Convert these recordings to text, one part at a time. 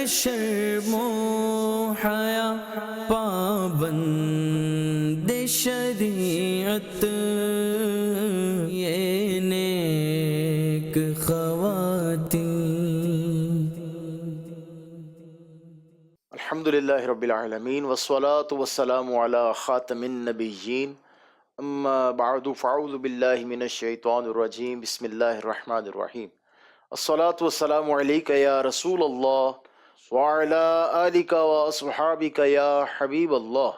شرم و حیا پابند شریعت یہ نیک خواتین. الحمدللہ رب العالمین والصلاة والسلام علی خاتم النبیین اما بعد فاعوذ باللہ من الشیطان الرجیم بسم اللہ الرحمن الرحیم. الصلاة والسلام علیک یا رسول اللہ وعلی آلک واصحابک یا حبیب اللہ.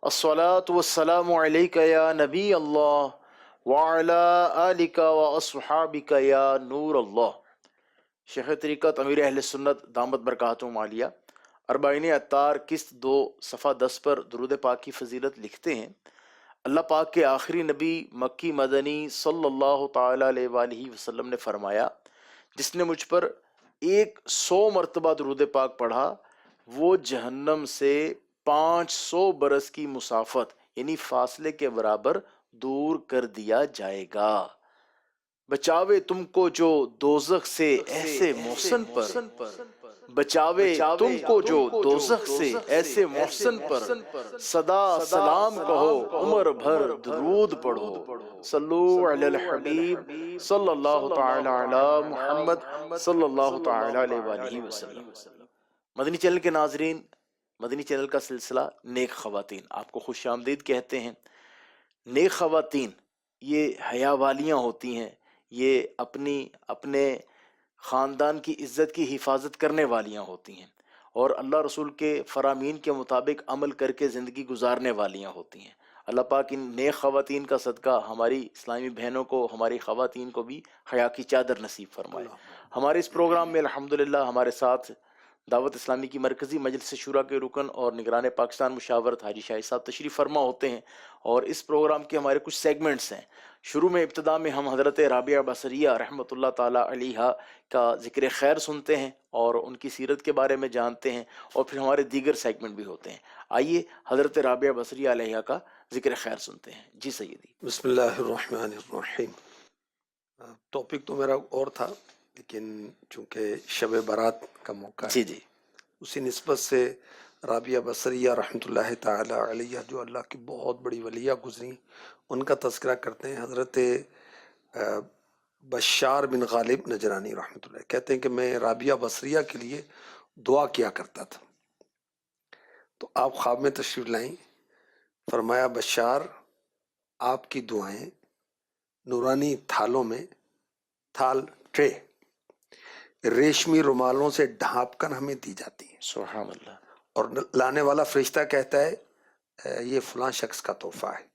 الصلاة والسلام علیک یا نبی اللہ وعلی آلک واصحابک یا نور اللہ. شیخ طریقت امیر اہل سنت دامت برکاتہم عالیہ اربعین عطار قسط 2 صفحہ 10 پر درود پاک کی فضیلت لکھتے ہیں: اللہ پاک کے آخری نبی مکی مدنی صلی اللہ تعالیٰ علیہ وآلہ وسلم نے فرمایا، جس نے مجھ پر 100 مرتبہ درود پاک پڑھا وہ جہنم سے 500 برس کی مسافت یعنی فاصلے کے برابر دور کر دیا جائے گا. بچاوے تم کو جو دوزخ سے ایسے محسن پر، بچاوے تم کو جو دوزخ سے ایسے محسن پر، صدا سلام کہو عمر بھر درود پڑھو، صلو علی الحبیب صلی اللہ تعالی علی محمد صلی اللہ تعالی علیہ وآلہ وسلم. مدنی چینل کے ناظرین، مدنی چینل کا سلسلہ نیک خواتین آپ کو خوش آمدید کہتے ہیں. نیک خواتین یہ حیا والیاں ہوتی ہیں، یہ اپنے خاندان کی عزت کی حفاظت کرنے والیاں ہوتی ہیں اور اللہ رسول کے فرامین کے مطابق عمل کر کے زندگی گزارنے والیاں ہوتی ہیں. اللہ پاک ان نیک خواتین کا صدقہ ہماری اسلامی بہنوں کو، ہماری خواتین کو بھی حیا کی چادر نصیب فرمائے. ہمارے اس پروگرام میں الحمدللہ ہمارے ساتھ دعوت اسلامی کی مرکزی مجلس شورا کے رکن اور نگران پاکستان مشاورت حاجی شاہد صاحب تشریف فرما ہوتے ہیں، اور اس پروگرام کے ہمارے کچھ سیگمنٹس ہیں. شروع میں ابتدا میں ہم حضرت رابعہ بصریہ رحمۃ اللہ تعالی علیہا کا ذکر خیر سنتے ہیں اور ان کی سیرت کے بارے میں جانتے ہیں، اور پھر ہمارے دیگر سیگمنٹ بھی ہوتے ہیں. آئیے حضرت رابعہ بصریہ علیہا کا ذکر خیر سنتے ہیں. جی سیدی. بسم اللہ الرحمن الرحیم. ٹاپک تو میرا اور تھا، لیکن چونکہ شب برات کا موقع ہے، جی اسی نسبت سے رابعہ بصریہ رحمۃ اللہ تعالی علیہ جو اللہ کی بہت بڑی ولیہ گزری، ان کا تذکرہ کرتے ہیں. حضرت بشار بن غالب نجرانی رحمۃ اللہ کہتے ہیں کہ میں رابعہ بصریہ کے لیے دعا کیا کرتا تھا. تو آپ خواب میں تشریف لائیں، فرمایا بشار آپ کی دعائیں نورانی تھالوں میں، تھال ٹرے ریشمی رومالوں سے ڈھانپ کر ہمیں دی جاتی ہیں. سبحان اللہ. اور لانے والا فرشتہ کہتا ہے یہ فلاں شخص کا تحفہ ہے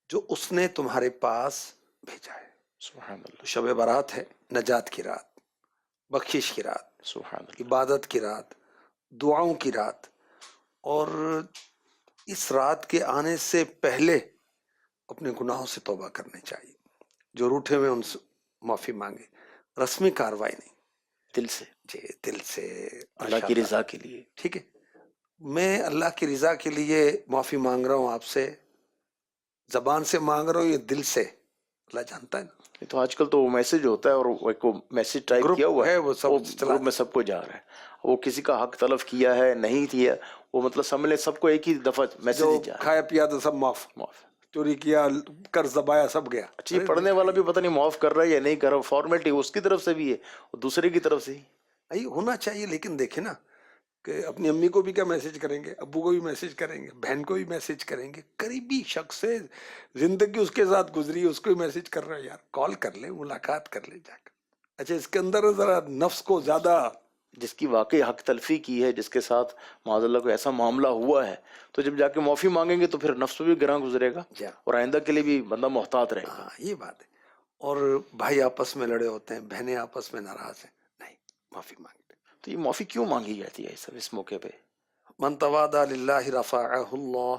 جو اس نے تمہارے پاس بھیجا ہے. سبحان اللہ. تو شب برات ہے، نجات کی رات، بخشش کی رات، سبحان اللہ. عبادت کی رات، دعاؤں کی رات. اور اس رات کے آنے سے پہلے اپنے گناہوں سے توبہ کرنے چاہیے. جو روٹھے ہوئے ان سے معافی مانگے، رسمی کاروائی نہیں، دل سے، جی دل سے، اللہ کی رضا کے لیے. ٹھیک ہے، میں اللہ کی رضا کے لیے معافی مانگ رہا ہوں آپ سے، زبان سے مانگ رہا ہوں یا دل سے، اللہ جانتا ہے نا. یہ تو آج کل تو میسج ہوتا ہے اور وہ میسج ٹائپ کیا ہوا ہے، وہ سب گروپ میں سب کو جا رہا ہے. وہ کسی کا حق تلف کیا ہے نہیں کیا، وہ مطلب سب لے سب کو ایک ہی دفعہ میسج جو جا رہا ہے. کھایا پیا تو سب معاف، چوری کیا، قرض دبایا، سب گیا. اچھی پڑھنے والا بھی پتہ نہیں معاف کر رہا ہے یا نہیں کر رہا، فارمیلٹی اس کی طرف سے بھی ہے اور دوسرے کی طرف سے ہی ہونا چاہیے. لیکن دیکھیں نا کہ اپنی امی کو بھی کیا میسج کریں گے، ابو کو بھی میسج کریں گے، بہن کو بھی میسج کریں گے، قریبی شخص سے زندگی اس کے ساتھ گزری اس کو بھی میسج کر رہا ہے. یار کال کر لے، ملاقات کر لے جا کر. اچھا اس کے اندر ذرا نفس کو زیادہ، جس کی واقعی حق تلفی کی ہے، جس کے ساتھ معاذ اللہ کو ایسا معاملہ ہوا ہے، تو جب جا کے معافی مانگیں گے تو پھر نفس بھی گراں گزرے گا اور آئندہ کے لیے بھی بندہ محتاط رہے گا. یہ بات ہے. اور بھائی آپس میں لڑے ہوتے ہیں، بہنیں آپس میں ناراض ہیں، نہیں، معافی مانگتے. تو یہ معافی کیوں مانگی جاتی ہے سب اس موقع پہ؟ من تواضع للہ رفعہ اللہ،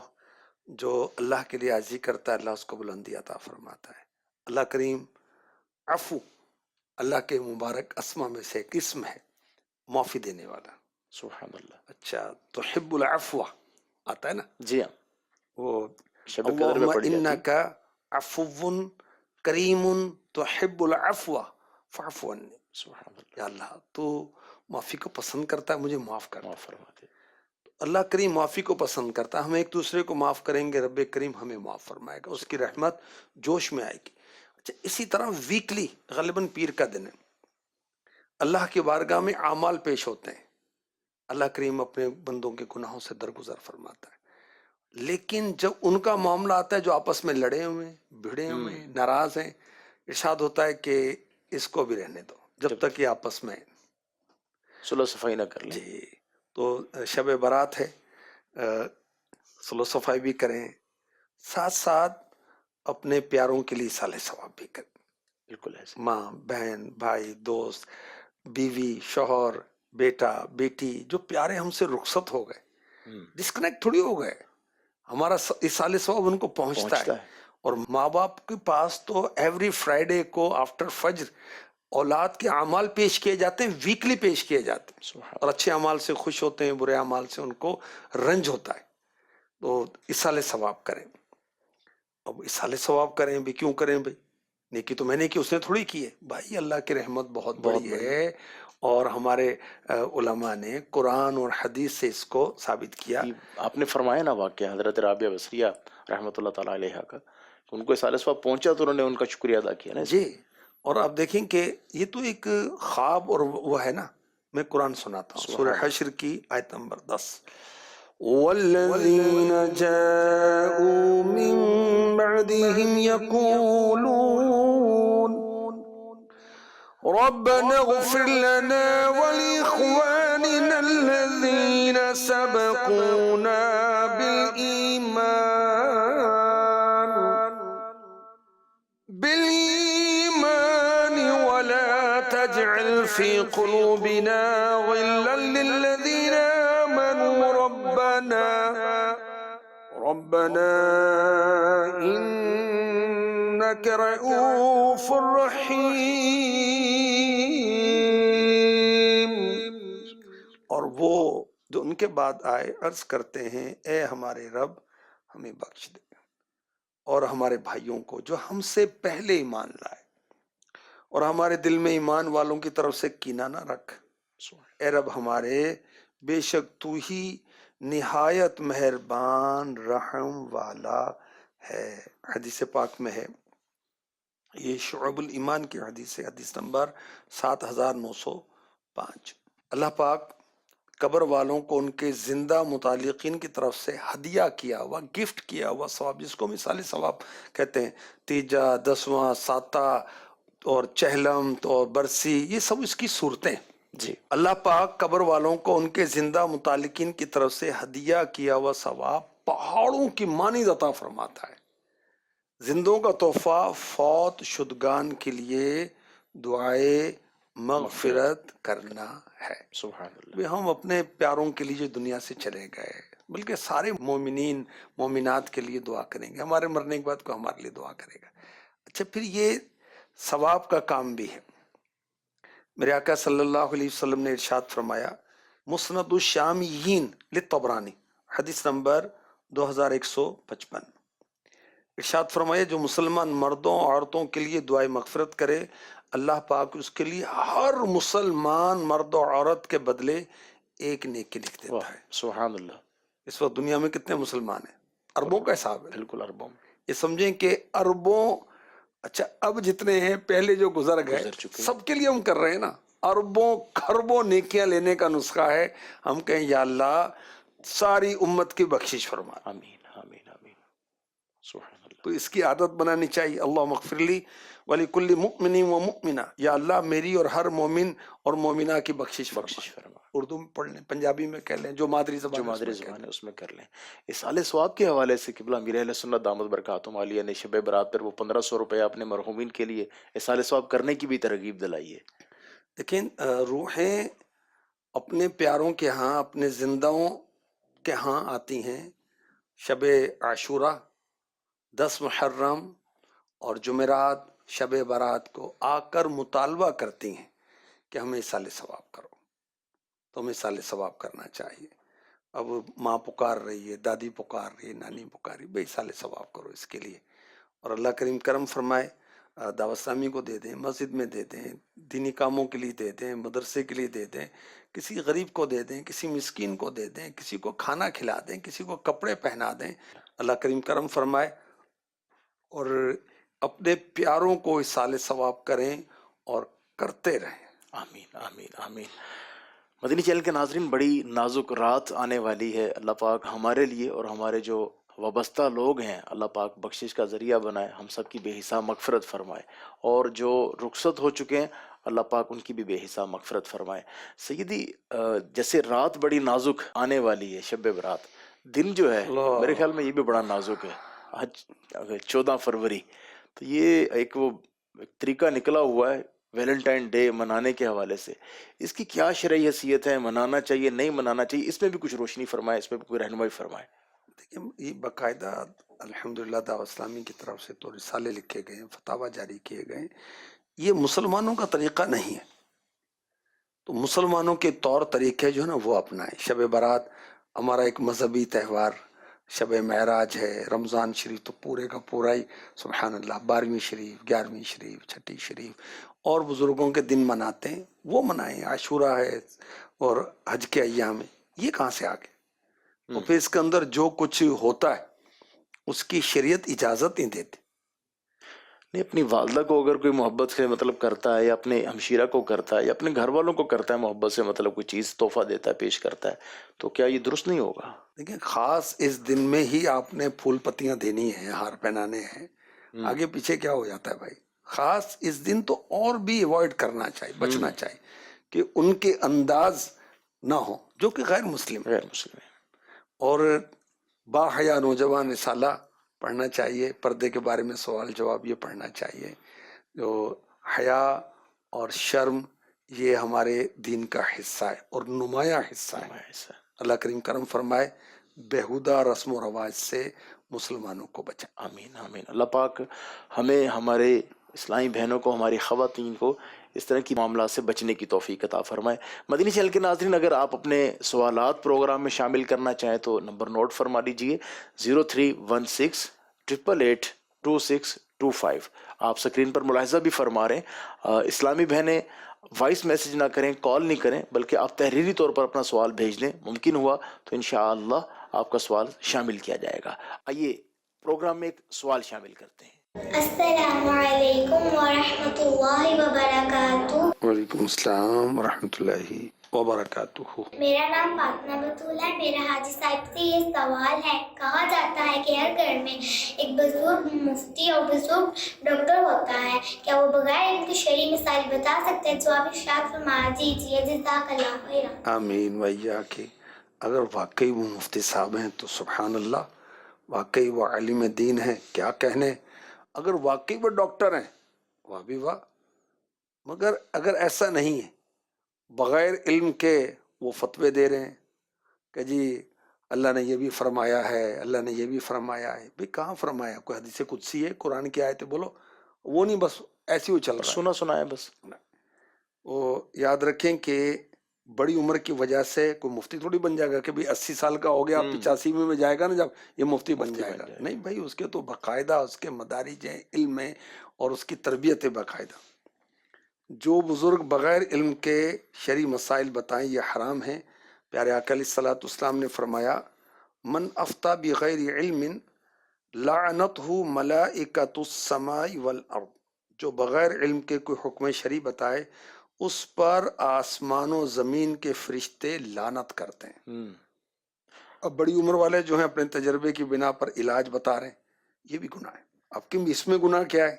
جو اللہ کے لیے عاجزی کرتا ہے اللہ اس کو بلندی عطا فرماتا ہے. اللہ کریم عفو اللہ کے مبارک اسما میں سے ایک اسم ہے، معافی دینے والا. سبحان اللہ. اچھا تحب العفو آتا ہے نا، جی ہاں، وہ شب قدر میں اللہم پڑھی جاتی. انکا عفو کریم تحب العفو فاعف عنی. سبحان اللہ، یا اللہ تو معافی کو پسند کرتا ہے، مجھے معاف کر دے۔ معاف فرما دے۔ اللہ کریم معافی کو پسند کرتا ہے، ہم ایک دوسرے کو معاف کریں گے، رب کریم ہمیں معاف فرمائے گا، اس کی رحمت جوش میں آئے گی۔ اچھا، اسی طرح ویکلی غالباً پیر کا دن ہے، اللہ کی بارگاہ میں اعمال پیش ہوتے ہیں، اللہ کریم اپنے بندوں کے گناہوں سے درگزر فرماتا ہے، لیکن جب ان کا معاملہ آتا ہے جو آپس میں لڑے ہوئے ہیں، بھڑے ہوئے ہیں، ناراض ہیں، ارشاد ہوتا ہے کہ اس کو بھی رہنے دو جب تک یہ آپس میں صلح صفائی نہ کر لیں۔ جی۔ تو شب برات ہے، صلح صفائی بھی کریں، ساتھ ساتھ اپنے پیاروں کے لیے صالح ثواب بھی کریں، بالکل ایسے۔ ماں، بہن، بھائی، دوست، بیوی، شوہر، بیٹا، بیٹی جو پیارے ہم سے رخصت ہو گئے، ڈسکنیکٹ تھوڑی ہو گئے، ہمارا صالح ثواب ان کو پہنچتا ہے۔ اور ماں باپ کے پاس تو ایوری فرائیڈے کو آفٹر فجر اولاد کے اعمال پیش کیے جاتے ہیں، ویکلی پیش کیے جاتے ہیں، سبحان اور اچھے اعمال سے خوش ہوتے ہیں، برے اعمال سے ان کو رنج ہوتا ہے۔ تو اصالِ ثواب کریں۔ اب اصالِ ثواب کریں بھی کیوں کریں بھائی؟ نیکی تو میں نے کی، اس نے تھوڑی کی ہے بھائی، اللہ کی رحمت بہت بڑی ہے، اور ہمارے علماء نے قرآن اور حدیث سے اس کو ثابت کیا۔ آپ نے فرمایا نا واقعہ حضرت رابعہ بصریہ رحمۃ اللہ تعالیٰ علیہ کا، ان کو صالح ثواب پہنچا تو انہوں نے ان کا شکریہ ادا کیا نا۔ جی، اور آپ دیکھیں کہ یہ تو ایک خواب اور وہ ہے نا، میں قرآن سناتا ہوں، سورہ حشر کی آیت نمبر 10، والذین جاءوا من بعدهم يقولون ربنا اغفر لنا ولإخواننا الذين سبقونا بالإيمان ولا تجعل في قلوبنا غلا للذين آمنوا ربنا إنك رؤوف رحيم۔ اور وہ جو ان کے بعد آئے عرض کرتے ہیں اے ہمارے رب ہمیں بخش دے، اور ہمارے بھائیوں کو جو ہم سے پہلے ایمان لائے، اور ہمارے دل میں ایمان والوں کی طرف سے کینہ نہ رکھ، اے رب ہمارے، بے شک تو ہی نہایت مہربان رحم والا ہے۔ حدیث پاک میں ہے، یہ شعب الایمان کی حدیث ہے، حدیث نمبر 7905۔ اللہ پاک قبر والوں کو ان کے زندہ متعلقین کی طرف سے ہدیہ کیا ہوا، گفٹ کیا ہوا ثواب، جس کو مثال ثواب کہتے ہیں، تیجا، دسواں، ساتہ اور چہلم اور برسی، یہ سب اس کی صورتیں۔ جی، اللہ پاک قبر والوں کو ان کے زندہ متعلقین کی طرف سے ہدیہ کیا ہوا ثواب پہاڑوں کی مانند عطا فرماتا ہے۔ زندوں کا تحفہ فوت شدگان کے لیے دعائے مغفرت کرنا ہے۔ سبحان اللہ۔ ہم اپنے پیاروں کے لیے جو دنیا سے چلے گئے، بلکہ سارے مومنین مومنات کے لیے دعا کریں گے، ہمارے مرنے کے بعد کو ہمارے لیے دعا کرے گا۔ اچھا، پھر یہ ثواب کا کام بھی ہے۔ میرے آقا صلی اللہ علیہ وسلم نے ارشاد فرمایا، مسند الشامیین للطبرانی، حدیث نمبر 2155، ارشاد فرمایا جو مسلمان مردوں عورتوں کے لیے دعائے مغفرت کرے، اللہ پاک اس کے لیے ہر مسلمان مرد و عورت کے بدلے ایک نیکی لکھ دیتا ہے۔ سبحان اللہ۔ اس وقت دنیا میں کتنے مسلمان ہیں؟ اربوں کا حساب ہے، بالکل اربوں میں۔ یہ سمجھیں کہ اربوں، اچھا اب جتنے ہیں پہلے جو گزر گئے سب کے لیے ہم کر رہے ہیں نا، اربوں کھربوں نیکیاں لینے کا نسخہ ہے، ہم کہیں یا اللہ ساری امت کی بخشش فرما۔ آمین آمین آمین، سبحان اللہ۔ تو اس کی عادت بنانی چاہیے، اللہم اغفر لی ولکل مؤمن و مؤمنہ، یا اللہ میری اور ہر مومن اور مومنہ کی بخشش فرما۔ اردو میں پڑھ لیں، پنجابی میں کہہ لیں، جو مادری زبان ہے اس میں کر لیں۔ اصالِ ثواب کے حوالے سے قبلہ امیر اہل سنت دامت برکاتہم عالیہ نے شب برات پر وہ 1500 روپے اپنے مرحومین کے لیے اصالِ ثواب کرنے کی بھی ترغیب دلائی ہے۔ لیکن روحیں اپنے پیاروں کے ہاں، اپنے زندوں کے ہاں آتی ہیں شب عاشورہ، 10 محرم اور جمعرات، شب برات کو آ کر مطالبہ کرتی ہیں کہ ہمیں اصالِ ثواب کرو، تو ہمیں اصالِ ثواب کرنا چاہیے۔ اب ماں پکار رہی ہے، دادی پکار رہی ہے، نانی پکار رہی ہے، بھئی اصالِ ثواب کرو اس کے لیے، اور اللہ کریم کرم فرمائے دعوت اسلامی کو دے دیں، مسجد میں دے دیں، دینی کاموں کے لیے دے دیں، مدرسے کے لیے دے دیں، کسی غریب کو دے دیں، کسی مسکین کو دے دیں، کسی کو کھانا کھلا دیں، کسی کو کپڑے پہنا دیں، اللہ کریم کرم فرمائے، اور اپنے پیاروں کو اصال ثواب کریں اور کرتے رہیں۔ آمین آمین آمین۔ مدنی چینل کے ناظرین، بڑی نازک رات آنے والی ہے، اللہ پاک ہمارے لیے اور ہمارے جو وابستہ لوگ ہیں اللہ پاک بخشش کا ذریعہ بنائے، ہم سب کی بے حساب مغفرت فرمائے، اور جو رخصت ہو چکے ہیں اللہ پاک ان کی بھی بے حساب مغفرت فرمائے۔ سیدی، جیسے رات بڑی نازک آنے والی ہے، شب برات، دن جو ہے میرے خیال میں یہ بھی بڑا نازک ہے، آج 14 فروری، تو یہ ایک وہ طریقہ نکلا ہوا ہے ویلنٹائن ڈے منانے کے حوالے سے، اس کی کیا شرعی حیثیت ہے؟ منانا چاہیے نہیں منانا چاہیے؟ اس میں بھی کچھ روشنی فرمائے، اس میں بھی کوئی رہنمائی فرمائے۔ دیکھیں، یہ باقاعدہ الحمدللہ دعوت اسلامی کی طرف سے تو رسالے لکھے گئے ہیں، فتاوی جاری کیے گئے ہیں، یہ مسلمانوں کا طریقہ نہیں ہے، تو مسلمانوں کے طور طریقے جو ہے نا وہ اپنائیں۔ شب برات ہمارا ایک مذہبی تہوار، شب معراج ہے، رمضان شریف تو پورے کا پورا ہی سبحان اللہ 12ویں شریف، 11ویں شریف، چھٹی شریف، اور بزرگوں کے دن مناتے ہیں، وہ منائیں۔ عاشورہ ہے اور حج کے ایام ہے، یہ کہاں سے آ گئے؟ اور پھر اس کے اندر جو کچھ ہوتا ہے اس کی شریعت اجازت نہیں دیتی۔ نہیں، اپنی والدہ کو اگر کوئی محبت سے مطلب کرتا ہے، یا اپنے ہمشیرہ کو کرتا ہے، یا اپنے گھر والوں کو کرتا ہے محبت سے، مطلب کوئی چیز تحفہ دیتا ہے، پیش کرتا ہے، تو کیا یہ درست نہیں ہوگا؟ دیکھیں، خاص اس دن میں ہی آپ نے پھول پتیاں دینی ہیں، ہار پہنانے ہیں، آگے پیچھے کیا ہو جاتا ہے بھائی؟ خاص اس دن تو اور بھی ایوائڈ کرنا چاہیے، بچنا چاہیے کہ ان کے انداز نہ ہو جو کہ غیر مسلم ہے۔ غیر مسلم ہے۔ اور با حیا نوجوان رسالہ پڑھنا چاہیے، پردے کے بارے میں سوال جواب یہ پڑھنا چاہیے۔ جو حیا اور شرم یہ ہمارے دین کا حصہ ہے اور نمایاں حصہ ہے۔ اللہ کریم کرم فرمائے بےہودہ رسم و رواج سے مسلمانوں کو بچائے۔ آمین آمین۔ اللہ پاک ہمیں، ہمارے اسلامی بہنوں کو، ہماری خواتین کو اس طرح کی معاملات سے بچنے کی توفیق عطا فرمائے۔ مدنی چینل کے ناظرین، اگر آپ اپنے سوالات پروگرام میں شامل کرنا چاہیں تو نمبر نوٹ فرما لیجئے 0316882625۔ آپ سکرین پر ملاحظہ بھی فرما رہے ہیں، اسلامی بہنیں وائس میسج نہ کریں، کال نہیں کریں، بلکہ آپ تحریری طور پر اپنا سوال بھیج دیں، ممکن ہوا تو انشاءاللہ آپ کا سوال شامل کیا جائے گا۔ آئیے پروگرام میں ایک سوال شامل کرتے ہیں۔ السلام علیکم ورحمۃ اللہ وبرکاتہ۔ وعلیکم السلام ورحمۃ اللہ وبرکاتہ۔ میرا نام فاطمہ بطول ہے۔ میرا حاجی صاحب سے یہ سوال ہے، کہا جاتا ہے کہ ہر گھر میں ایک بزرگ مفتی اور بزرگ ڈاکٹر ہوتا ہے، کیا وہ بغیر ان کی شرعی مثال بتا سکتے ہیں؟ جواب ارشاد فرما دیجیے، جزاک اللہ خیرا۔ آمین وإیاک۔ اگر واقعی وہ مفتی صاحب ہیں تو سبحان اللہ، واقعی وہ عالم دین ہیں، کیا کہنے۔ اگر واقعی وہ ڈاکٹر ہیں، واہ بھی واہ، مگر اگر ایسا نہیں ہے، بغیر علم کے وہ فتوے دے رہے ہیں کہ جی اللہ نے یہ بھی فرمایا ہے، اللہ نے یہ بھی فرمایا ہے، بھئی کہاں فرمایا؟ کوئی حدیث قدسی ہے، قرآن کی آیت ہے، بولو، وہ نہیں، بس ایسی وہ چل رہا ہے۔ سنا ہے بس۔ وہ یاد رکھیں کہ بڑی عمر کی وجہ سے کوئی مفتی تھوڑی بن جائے گا کہ بھی 80 سال کا ہو گیا، 85 میں جائے گا نا جب یہ مفتی بن جائے گا، نہیں بھائی، اس کے تو باقاعدہ اس کے مدارج ہیں، علم ہے، اور اس کی تربیت ہے باقاعدہ۔ جو بزرگ بغیر علم کے شرعی مسائل بتائیں یہ حرام ہیں۔ پیارے آقا علیہ الصلوۃ والسلام نے فرمایا من افتا بغیر علم لعنتہ ملائکۃ السماء والارض، جو بغیر علم کے کوئی حکم شرعی بتائے اس پر آسمان و زمین کے فرشتے لعنت کرتے ہیں۔ اب بڑی عمر والے جو ہیں اپنے تجربے کی بنا پر علاج بتا رہے ہیں، یہ بھی گناہ ہے۔ اب کہ اس میں گناہ کیا ہے؟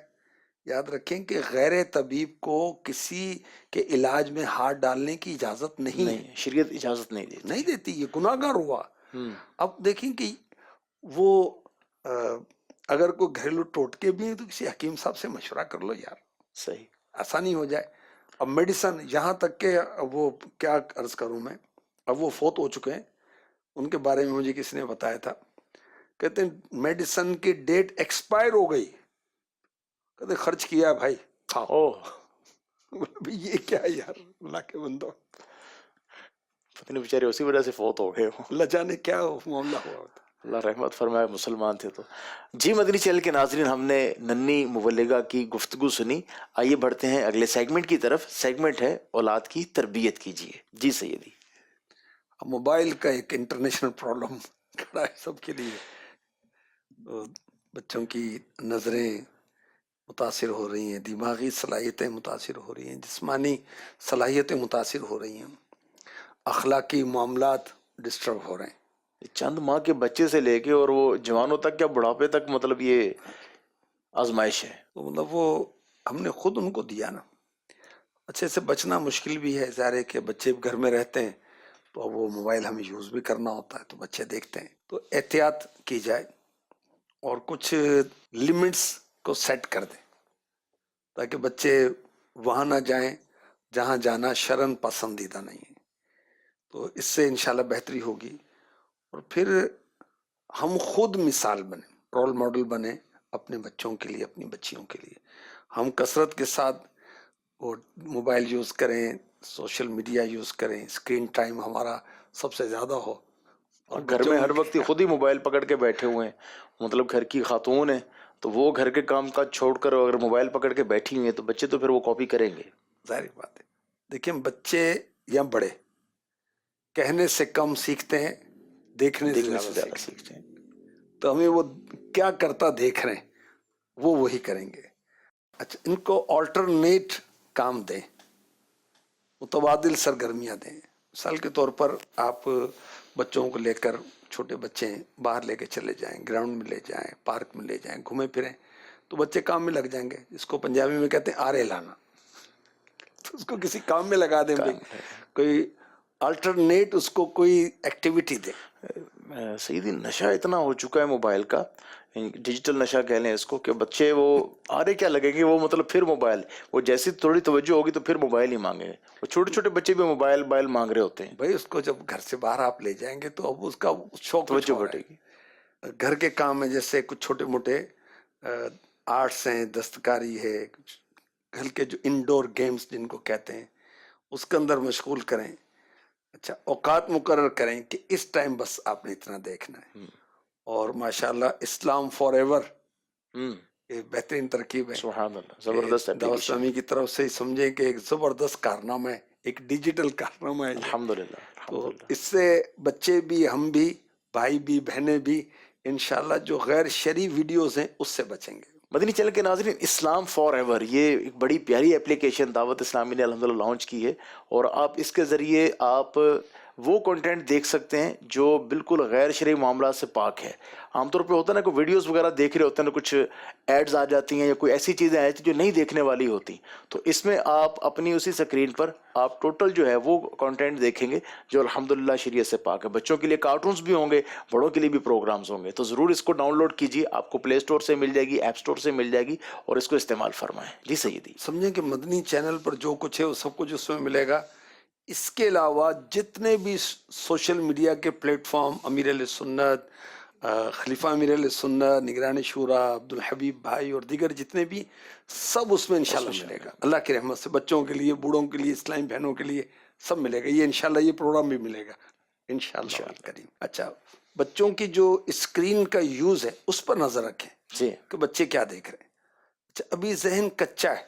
یاد رکھیں کہ غیر طبیب کو کسی کے علاج میں ہاتھ ڈالنے کی اجازت نہیں ہے، شریعت اجازت نہیں دیتی، یہ گناہ گار ہوا۔ اب دیکھیں کہ وہ اگر کوئی گھریلو ٹوٹکے بھی ہیں تو کسی حکیم صاحب سے مشورہ کر لو یار، صحیح، آسانی ہو جائے۔ اب میڈیسن، یہاں تک کہ وہ کیا عرض کروں میں، اب وہ فوت ہو چکے ہیں، ان کے بارے میں مجھے کسی نے بتایا تھا، کہتے ہیں میڈیسن کی ڈیٹ ایکسپائر ہو گئی، کہتے خرچ کیا ہے بھائی، کھاؤ۔ یہ کیا یار، اللہ کے بندو، پتہ نہیں بیچارے اسی وجہ سے فوت ہو گئے ہو، اللہ جانے کیا معاملہ ہوا ہوتا۔ اللہ رحمت فرمائے مسلمان تھے تو. جی مدنی چینل کے ناظرین، ہم نے ننھی مبلغہ کی گفتگو سنی. آئیے بڑھتے ہیں اگلے سیگمنٹ کی طرف. سیگمنٹ ہے اولاد کی تربیت کیجیے. جی سیدی. اب موبائل کا ایک انٹرنیشنل پرابلم کھڑا ہے سب کے لیے. تو بچوں کی نظریں متاثر ہو رہی ہیں، دماغی صلاحیتیں متاثر ہو رہی ہیں، جسمانی صلاحیتیں متاثر ہو رہی ہیں، اخلاقی معاملات ڈسٹرب ہو رہے ہیں. چند ماہ کے بچے سے لے کے اور وہ جوانوں تک یا بڑھاپے تک، مطلب یہ آزمائش ہے. تو مطلب وہ ہم نے خود ان کو دیا نا. اچھے سے بچنا مشکل بھی ہے، ظاہر ہے کہ بچے گھر میں رہتے ہیں تو اب وہ موبائل ہمیں یوز بھی کرنا ہوتا ہے تو بچے دیکھتے ہیں. تو احتیاط کی جائے اور کچھ لمٹس کو سیٹ کر دیں تاکہ بچے وہاں نہ جائیں جہاں جانا شرعاً پسندیدہ نہیں ہے. تو اس سے انشاءاللہ بہتری ہوگی. اور پھر ہم خود مثال بنیں، رول ماڈل بنیں اپنے بچوں کے لیے، اپنی بچیوں کے لیے. ہم کثرت کے ساتھ وہ موبائل یوز کریں، سوشل میڈیا یوز کریں، اسکرین ٹائم ہمارا سب سے زیادہ ہو. اور گھر میں ہر وقت خود ہی موبائل پکڑ کے بیٹھے ہوئے ہیں. مطلب گھر کی خاتون ہیں تو وہ گھر کے کام کا چھوڑ کر اگر موبائل پکڑ کے بیٹھی ہوئی ہیں تو بچے تو پھر وہ کاپی کریں گے. ظاہر بات ہے. دیکھیں بچے یا بڑے کہنے سے کم سیکھتے ہیں، دیکھنے سے زیادہ سیکھتے ہیں. تو ہمیں وہ کیا کرتا دیکھ رہے ہیں وہ وہی کریں گے. اچھا، ان کو آلٹرنیٹ کام دیں، متبادل سرگرمیاں دیں. مثال کے طور پر آپ بچوں کو لے کر، چھوٹے بچے ہیں، باہر لے کے چلے جائیں، گراؤنڈ میں لے جائیں، پارک میں لے جائیں، گھومے پھریں تو بچے کام میں لگ جائیں گے. جس کو پنجابی میں کہتے ہیں آرے لانا، تو اس کو کسی کام میں لگا دیں. کوئی الٹرنیٹ اس کو کوئی ایکٹیویٹی دیں. سیدھی نشہ اتنا ہو چکا ہے موبائل کا، ڈیجیٹل نشہ کہہ لیں اس کو، کہ بچے وہ آرے کیا لگیں گے، وہ مطلب پھر موبائل، وہ جیسی تھوڑی توجہ ہوگی تو پھر موبائل ہی مانگیں گے. وہ چھوٹے چھوٹے بچے بھی موبائل مانگ رہے ہوتے ہیں. بھائی اس کو جب گھر سے باہر آپ لے جائیں گے تو اب اس کا شوق توجہ بٹے گی. گھر کے کام میں جیسے کچھ چھوٹے موٹے آرٹس ہیں، دستکاری ہے، کچھ گھر کے جو انڈور گیمز جن کو کہتے ہیں اس کے اندر مشغول کریں. اچھا، اوقات مقرر کریں کہ اس ٹائم بس آپ نے اتنا دیکھنا ہے. اور ماشاءاللہ اسلام فار ایور یہ بہترین ترکیب ہے. سبحان اللہ، زبردست دعوت اسلامی کی طرف سے سمجھیں کہ ایک زبردست کارنامہ ہے، ایک ڈیجیٹل کارنامہ ہے. الحمدللہ. تو اس سے بچے بھی، ہم بھی، بھائی بھی، بہنیں بھی انشاءاللہ جو غیر شرعی ویڈیوز ہیں اس سے بچیں گے. مدنی چینل کے ناظرین، اسلام فار ایور یہ ایک بڑی پیاری اپلیکیشن دعوت اسلامی نے الحمدللہ لانچ کی ہے، اور آپ اس کے ذریعے آپ وہ کنٹینٹ دیکھ سکتے ہیں جو بالکل غیر شرعی معاملات سے پاک ہے. عام طور پہ ہوتا ہے نا، کوئی ویڈیوز وغیرہ دیکھ رہے ہوتے ہیں، کچھ ایڈز آ جاتی ہیں یا کوئی ایسی چیزیں آئی جو نہیں دیکھنے والی ہوتی. تو اس میں آپ اپنی اسی سکرین پر آپ ٹوٹل جو ہے وہ کنٹینٹ دیکھیں گے جو الحمدللہ شریعت سے پاک ہے. بچوں کے لیے کارٹونز بھی ہوں گے، بڑوں کے لیے بھی پروگرامز ہوں گے. تو ضرور اس کو ڈاؤن لوڈ کیجیے، آپ کو پلے اسٹور سے مل جائے گی، ایپ اسٹور سے مل جائے گی، اور اس کو استعمال فرمائیں. جی سیدی. سمجھیں کہ مدنی چینل پر جو کچھ ہے وہ سب کچھ اس میں ملے گا. اس کے علاوہ جتنے بھی سوشل میڈیا کے پلیٹ فارم، امیر اہل سنت، خلیفہ امیر اہل سنت، نگران شورا، عبدالحبیب بھائی اور دیگر جتنے بھی، سب اس میں انشاءاللہ ملے گا. اللہ کی رحمت سے بچوں کے لیے، بوڑھوں کے لیے، اسلامی بہنوں کے لیے سب ملے گا. یہ انشاءاللہ یہ پروگرام بھی ملے گا انشاءاللہ کریم. اچھا، بچوں کی جو اسکرین کا یوز ہے اس پر نظر رکھیں جی کہ بچے کیا دیکھ رہے ہیں. اچھا، ابھی ذہن کچا ہے،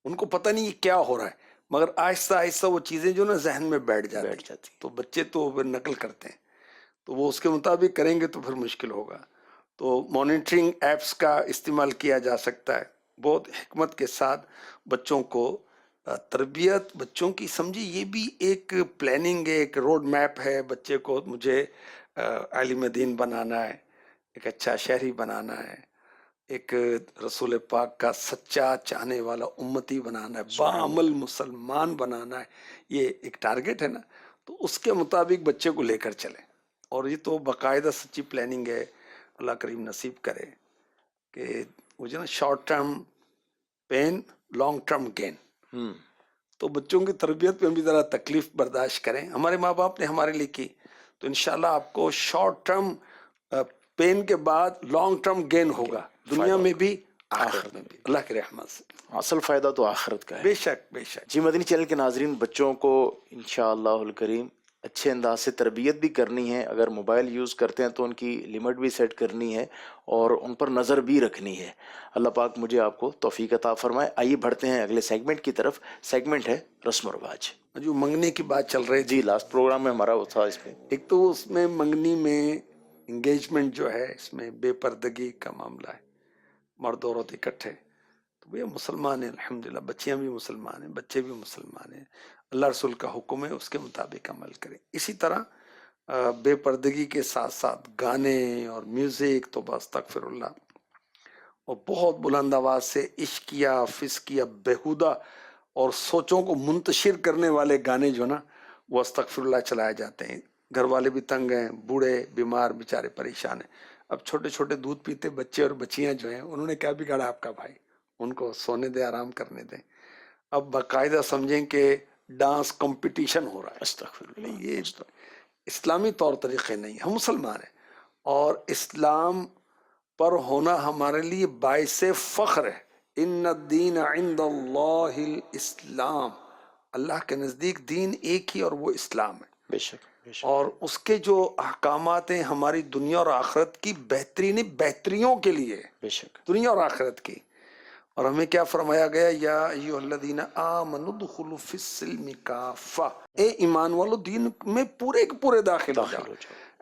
ان کو پتہ نہیں یہ کیا ہو رہا ہے، مگر آہستہ آہستہ وہ چیزیں جو نا ذہن میں بیٹھ جاتی. تو بچے تو پھر نقل کرتے ہیں، تو وہ اس کے مطابق کریں گے تو پھر مشکل ہوگا. تو مانیٹرنگ ایپس کا استعمال کیا جا سکتا ہے بہت حکمت کے ساتھ. بچوں کو تربیت، بچوں کی سمجھی، یہ بھی ایک پلاننگ ہے، ایک روڈ میپ ہے. بچے کو مجھے عالم دین بنانا ہے، ایک اچھا شہری بنانا ہے، ایک رسول پاک کا سچا چاہنے والا امتی بنانا ہے، باعمل مسلمان بنانا ہے. یہ ایک ٹارگٹ ہے نا، تو اس کے مطابق بچے کو لے کر چلیں. اور یہ تو باقاعدہ سچی پلاننگ ہے. اللہ کریم نصیب کرے کہ وہ جو نا short term pain, long term gain. تو بچوں کی تربیت پہ بھی ذرا تکلیف برداشت کریں. ہمارے ماں باپ نے ہمارے لیے کی، تو انشاءاللہ آپ کو شارٹ ٹرم پین کے بعد لانگ ٹرم گین ہوگا، دنیا میں بھی آخرت میں بھی، اللہ کی رحمت سے. اصل فائدہ تو آخرت کا ہے. بے شک بے شک. جی مدنی چینل کے ناظرین، بچوں کو انشاءاللہ الکریم اچھے انداز سے تربیت بھی کرنی ہے. اگر موبائل یوز کرتے ہیں تو ان کی لمٹ بھی سیٹ کرنی ہے اور ان پر نظر بھی رکھنی ہے. اللہ پاک مجھے آپ کو توفیق عطا فرمائے. آئیے بڑھتے ہیں اگلے سیگمنٹ کی طرف. سیگمنٹ ہے رسم و رواج. جو منگنی کی بات چل رہی تھی جی لاسٹ پروگرام میں ہمارا وہ تھا اس پہ. ایک تو اس میں منگنی میں انگیجمنٹ جو ہے اس میں بے پردگی کا معاملہ ہے، مرد عورت اکٹھے. تو یہ مسلمان ہیں الحمدللہ، بچیاں بھی مسلمان ہیں، بچے بھی مسلمان ہیں. اللہ رسول کا حکم ہے اس کے مطابق عمل کریں. اسی طرح بے پردگی کے ساتھ ساتھ گانے اور میوزک تو بس استغفر اللہ، اور بہت بلند آواز سے عشقیہ فسقیہ بےہودہ اور سوچوں کو منتشر کرنے والے گانے جو نا وہ استغفر اللہ چلائے جاتے ہیں. گھر والے بھی تنگ ہیں، بوڑھے بیمار بیچارے پریشان ہیں. اب چھوٹے چھوٹے دودھ پیتے بچے اور بچیاں جو ہیں انہوں نے کیا بگاڑا آپ کا بھائی، ان کو سونے دیں، آرام کرنے دیں. اب باقاعدہ سمجھیں کہ ڈانس کمپٹیشن ہو رہا ہے. استغفر اللہ. نہیں، یہ اسلامی طور طریقے نہیں. ہم مسلمان ہیں اور اسلام پر ہونا ہمارے لیے باعث فخر ہے. ان الدین عند اللہ الاسلام، اللہ کے نزدیک دین ایک ہی اور وہ اسلام ہے. بے شک بے شک. اور اس کے جو احکامات ہیں ہماری دنیا اور آخرت کی بہترین بہتریوں کے لیے، بے شک. دنیا اور آخرت کی. اور ہمیں کیا فرمایا گیا، یا ایھا الذین آمنوا ادخلوا فی السلم کافہ، اے ایمان والو دین میں پورے کے پورے داخل ہو جاؤ.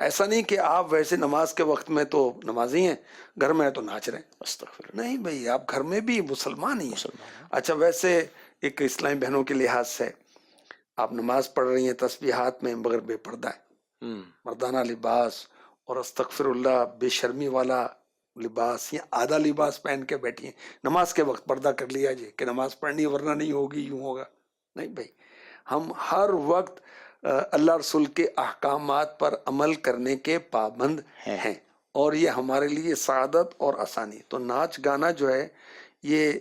ایسا نہیں کہ آپ ویسے نماز کے وقت میں تو نمازی ہیں، گھر میں تو ناچ رہے ہیں. استغفر اللہ. نہیں بھائی، آپ گھر میں بھی مسلمان ہی ہیں. مسلمان ہیں. اچھا، ویسے ایک اسلامی بہنوں کے لحاظ سے آپ نماز پڑھ رہی ہیں تسبیحات میں مگر بے پردہ ہے، مردانہ لباس اور استغفر اللہ بے شرمی والا لباس یا آدھا لباس پہن کے بیٹھی ہیں. نماز کے وقت پردہ کر لیا جی کہ نماز پڑھنی ورنہ نہیں ہوگی، یوں ہوگا. نہیں بھائی، ہم ہر وقت اللہ رسول کے احکامات پر عمل کرنے کے پابند ہیں اور یہ ہمارے لیے سعادت اور آسانی. تو ناچ گانا جو ہے یہ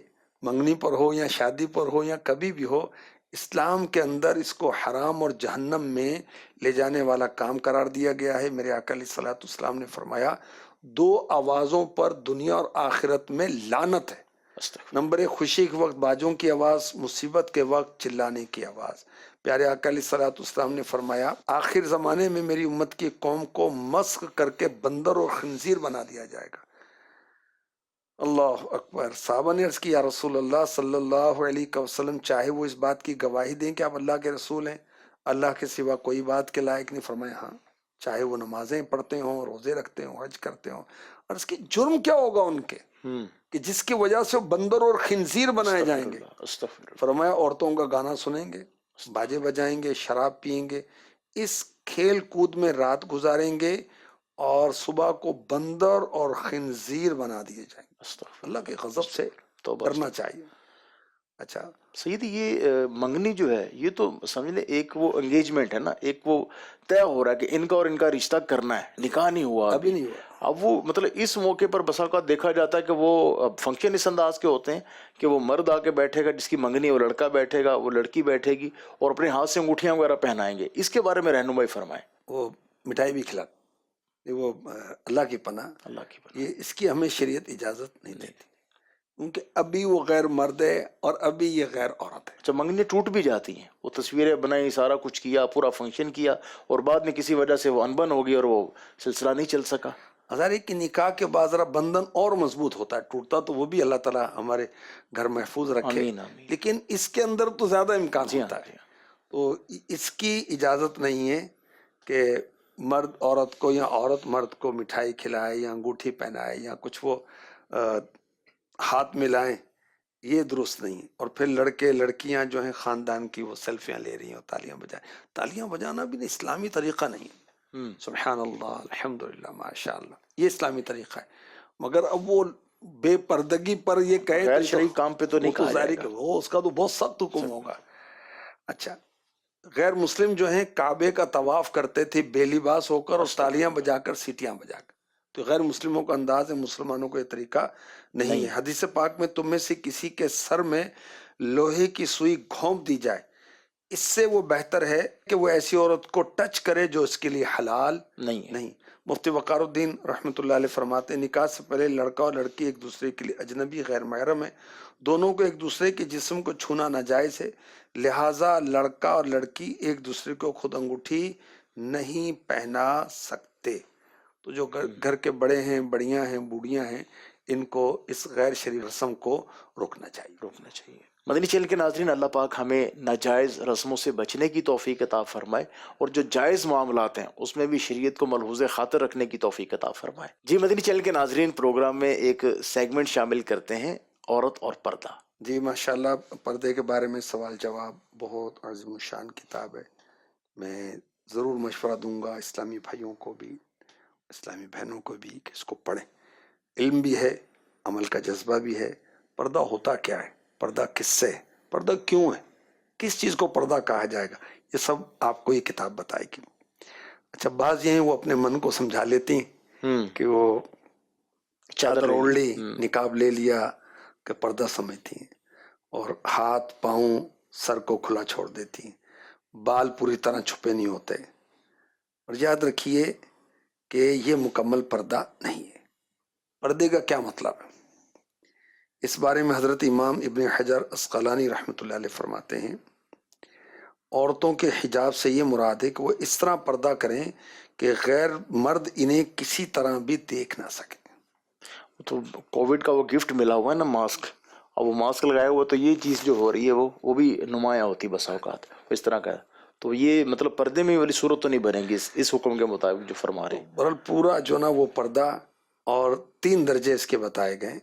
منگنی پر ہو یا شادی پر ہو یا کبھی بھی ہو، اسلام کے اندر اس کو حرام اور جہنم میں لے جانے والا کام قرار دیا گیا ہے. میرے آقا علیہ الصلوۃ والسلام نے فرمایا 2 آوازوں پر دنیا اور آخرت میں لعنت ہے. نمبر 1 خوشی کے وقت باجوں کی آواز، مصیبت کے وقت چلانے کی آواز. پیارے آقا علیہ الصلوۃ والسلام نے فرمایا آخر زمانے میں میری امت کی قوم کو مسخ کر کے بندر اور خنزیر بنا دیا جائے گا. اللہ اکبر. صحابہ نے عرض کی یا رسول اللہ صلی اللہ علیہ وسلم، چاہے وہ اس بات کی گواہی دیں کہ آپ اللہ کے رسول ہیں، اللہ کے سوا کوئی بات کے لائق نہیں. فرمایا ہاں، چاہے وہ نمازیں پڑھتے ہوں، روزے رکھتے ہوں، حج کرتے ہوں. اور اس کی جرم کیا ہوگا ان کے کہ جس کی وجہ سے وہ بندر اور خنزیر بنائے جائیں گے. فرمایا عورتوں کا گانا سنیں گے، باجے بجائیں گے، شراب پیئیں گے، اس کھیل کود میں رات گزاریں گے اور صبح کو بندر اور خنزیر بنا دیے جائیں گے. اللہ کے غضب سے ڈرنا چاہیے. اچھا سیدی، یہ منگنی جو ہے یہ تو سمجھ لیں ایک وہ انگیجمنٹ ہے نا، ایک وہ طے ہو رہا ہے کہ ان کا اور ان کا رشتہ کرنا ہے. نکاح نہیں ہوا ابھی نہیں ہوا. اب وہ مطلب اس موقع پر بسا اوقات دیکھا جاتا ہے کہ وہ فنکشن اس انداز کے ہوتے ہیں کہ وہ مرد آ کے بیٹھے گا جس کی منگنی، وہ لڑکا بیٹھے گا، وہ لڑکی بیٹھے گی اور اپنے ہاتھ سے انگوٹھیاں وغیرہ پہنائیں گے. اس کے بارے میں رہنمائی فرمائیں. وہ مٹھائی بھی کھلا، وہ اللہ کی پناہ، اللہ کی پناہ. یہ اس کی ہمیں شریعت اجازت نہیں دیتی کیونکہ ابھی وہ غیر مرد ہے اور ابھی یہ غیر عورت ہے. اچھا، منگنی ٹوٹ بھی جاتی ہیں، وہ تصویریں بنائی، سارا کچھ کیا، پورا فنکشن کیا اور بعد میں کسی وجہ سے وہ انبن ہو گئی اور وہ سلسلہ نہیں چل سکا. ہزارے کی نکاح کے بعد ذرا بندھن اور مضبوط ہوتا ہے، ٹوٹتا تو وہ بھی اللہ تعالیٰ ہمارے گھر محفوظ رکھے. آمین آمین. لیکن اس کے اندر تو زیادہ امکان جی ہاں، ہوتا ہے. جی ہاں. تو اس کی اجازت نہیں ہے کہ مرد عورت کو یا عورت مرد کو مٹھائی کھلائے یا انگوٹھی پہنائے یا کچھ وہ ہاتھ ملائیں، یہ درست نہیں. اور پھر لڑکے لڑکیاں جو ہیں خاندان کی وہ سیلفیاں لے رہی ہیں اور تالیاں بجائیں. تالیاں بجانا بھی اسلامی طریقہ نہیں. سبحان اللہ، الحمدللہ، ماشاء اللہ، یہ اسلامی طریقہ ہے. مگر اب وہ بے پردگی پر یہ کہے غیر شرعی کام پہ تو نہیں کہا جائے گا، وہ اس کا تو بہت سخت حکم ہوگا. اچھا، غیر مسلم جو ہیں کعبے کا طواف کرتے تھے بے لباس ہو کر اور تالیاں بجا کر، سیٹیاں بجا کر. تو غیر مسلموں کا انداز ہے، مسلمانوں کو یہ طریقہ نہیں ہے. حدیث پاک میں تم میں سے کسی کے سر میں لوہے کی سوئی گھونپ دی جائے، اس سے وہ بہتر ہے کہ وہ ایسی عورت کو ٹچ کرے جو اس کے لیے حلال نہیں. مفتی وقار الدین رحمۃ اللہ علیہ فرماتے ہیں نکاح سے پہلے لڑکا اور لڑکی ایک دوسرے کے لیے اجنبی غیر محرم ہے، دونوں کو ایک دوسرے کے جسم کو چھونا ناجائز ہے، لہٰذا لڑکا اور لڑکی ایک دوسرے کو خود انگوٹھی نہیں پہنا سکتے. تو جو گھر کے بڑے ہیں، بڑیاں ہیں، بوڑھیاں ہیں، ان کو اس غیر شرعی رسم کو روکنا چاہیے. مدنی چینل کے ناظرین، اللہ پاک ہمیں ناجائز رسموں سے بچنے کی توفیق عطا فرمائے اور جو جائز معاملات ہیں اس میں بھی شریعت کو ملحوظ خاطر رکھنے کی توفیق عطا فرمائے. جی مدنی چینل کے ناظرین، پروگرام میں ایک سیگمنٹ شامل کرتے ہیں، عورت اور پردہ. جی ماشاءاللہ، پردے کے بارے میں سوال جواب بہت عظیم الشان کتاب ہے. میں ضرور مشورہ دوں گا اسلامی بھائیوں کو بھی، اسلامی بہنوں کو بھی کہ اس کو پڑھیں. علم بھی ہے، عمل کا جذبہ بھی ہے. پردہ ہوتا کیا ہے، پردہ کس سے ہے، پردہ کیوں ہے، کس چیز کو پردہ کہا جائے گا، یہ سب آپ کو یہ کتاب بتائے گی. اچھا، بعض یہ ہیں وہ اپنے من کو سمجھا لیتی ہیں کہ وہ چادر اوڑھ لی، نقاب لے لیا کہ پردہ سمجھتی ہیں، اور ہاتھ پاؤں سر کو کھلا چھوڑ دیتی ہیں، بال پوری طرح چھپے نہیں ہوتے. اور یاد رکھیے کہ یہ مکمل پردہ نہیں ہے. پردے کا کیا مطلب ہے؟ اس بارے میں حضرت امام ابن حجر عسقلانی رحمۃ اللہ علیہ فرماتے ہیں عورتوں کے حجاب سے یہ مراد ہے کہ وہ اس طرح پردہ کریں کہ غیر مرد انہیں کسی طرح بھی دیکھ نہ سکے. تو کووڈ کا وہ گفٹ ملا ہوا ہے نا، ماسک، اور وہ ماسک لگایا ہوا، تو یہ چیز جو ہو رہی ہے وہ بھی نمایاں ہوتی بسا اوقات اس طرح کا. تو یہ مطلب پردے میں والی صورت تو نہیں بنے گی اس حکم کے مطابق جو فرما رہے ہیں. بہرحال پورا جو نا وہ پردہ، اور 3 درجے اس کے بتائے گئے.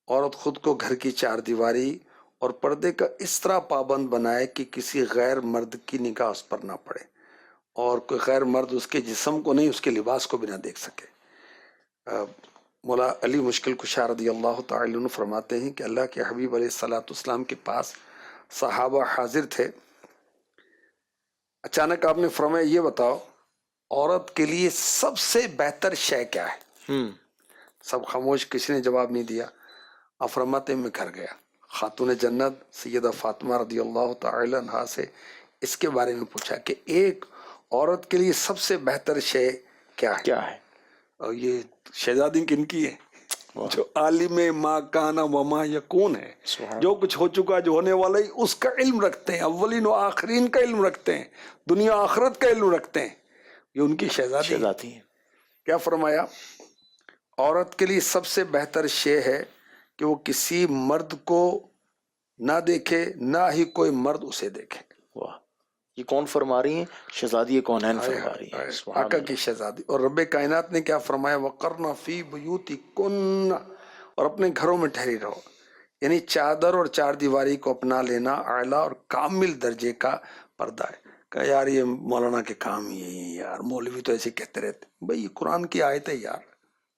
عورت خود کو گھر کی 4 دیواری اور پردے کا اس طرح پابند بنائے کہ کسی غیر مرد کی نگاہ اس پر نہ پڑے، اور کوئی غیر مرد اس کے جسم کو نہیں، اس کے لباس کو بھی نہ دیکھ سکے. مولا علی مشکل کشا رضی اللہ تعالی عنہ فرماتے ہیں کہ اللہ کے حبیب علیہ الصلوۃ والسلام کے پاس صحابہ حاضر تھے. اچانک آپ نے فرمایا یہ بتاؤ عورت کے لیے سب سے بہتر شے کیا ہے؟ سب خاموش، کسی نے جواب نہیں دیا. آپ فرماتے ہیں میں گھر گیا، خاتون جنت سیدہ فاطمہ رضی اللہ تعالی عنہا سے اس کے بارے میں پوچھا کہ ایک عورت کے لیے سب سے بہتر شے کیا ہے؟ اور یہ شہزادی کن کی ہے؟ جو عالم ما کان و ما یکون ہے، جو کچھ ہو چکا، جو ہونے والا ہے، اس کا علم رکھتے ہیں، اولین و آخرین کا علم رکھتے ہیں، دنیا آخرت کا علم رکھتے ہیں. یہ ان کی شہزادی ہے. کیا فرمایا؟ عورت کے لیے سب سے بہتر شے ہے کہ وہ کسی مرد کو نہ دیکھے، نہ ہی کوئی مرد اسے دیکھے. واہ، یہ کون فرما رہی ہیں؟ شہزادی کونین فرما رہی ہیں، آقا کی شہزادی. اور رب کائنات نے کیا فرمایا؟ وَقَرْنَ فِي بُيُوتِكُنَّ، اور اپنے گھروں میں ٹھہری رہو. یعنی چادر اور 4 دیواری کو اپنا لینا اعلیٰ اور کامل درجے کا پردہ ہے. کہ یار یہ مولانا کے کام ہی ہے یار، مولوی تو ایسے کہتے رہتے. بھئی یہ قرآن کی آیت ہے یار،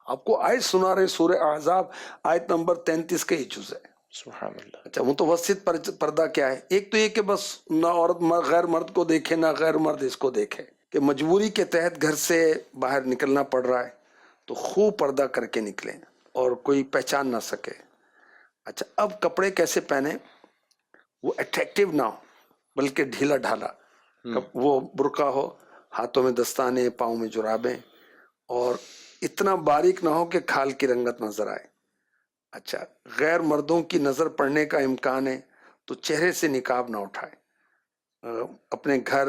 آپ کو آیت سنا رہے، سورہ احزاب آیت نمبر 33 کا یہ جز ہے. سبحان اللہ. اچھا، متوسط پردہ کیا ہے؟ ایک تو یہ کہ بس نہ عورت غیر مرد کو دیکھے، نہ غیر مرد اس کو دیکھے، کہ مجبوری کے تحت گھر سے باہر نکلنا پڑ رہا ہے تو خوب پردہ کر کے نکلیں اور کوئی پہچان نہ سکے. اچھا، اب کپڑے کیسے پہنے؟ وہ اٹریکٹیو نہ ہو بلکہ ڈھیلا ڈھالا. وہ برقع ہو، ہاتھوں میں دستانے، پاؤں میں جرابیں، اور اتنا باریک نہ ہو کہ کھال کی رنگت نظر آئے. اچھا، غیر مردوں کی نظر پڑنے کا امکان ہے تو چہرے سے نقاب نہ اٹھائے. اپنے گھر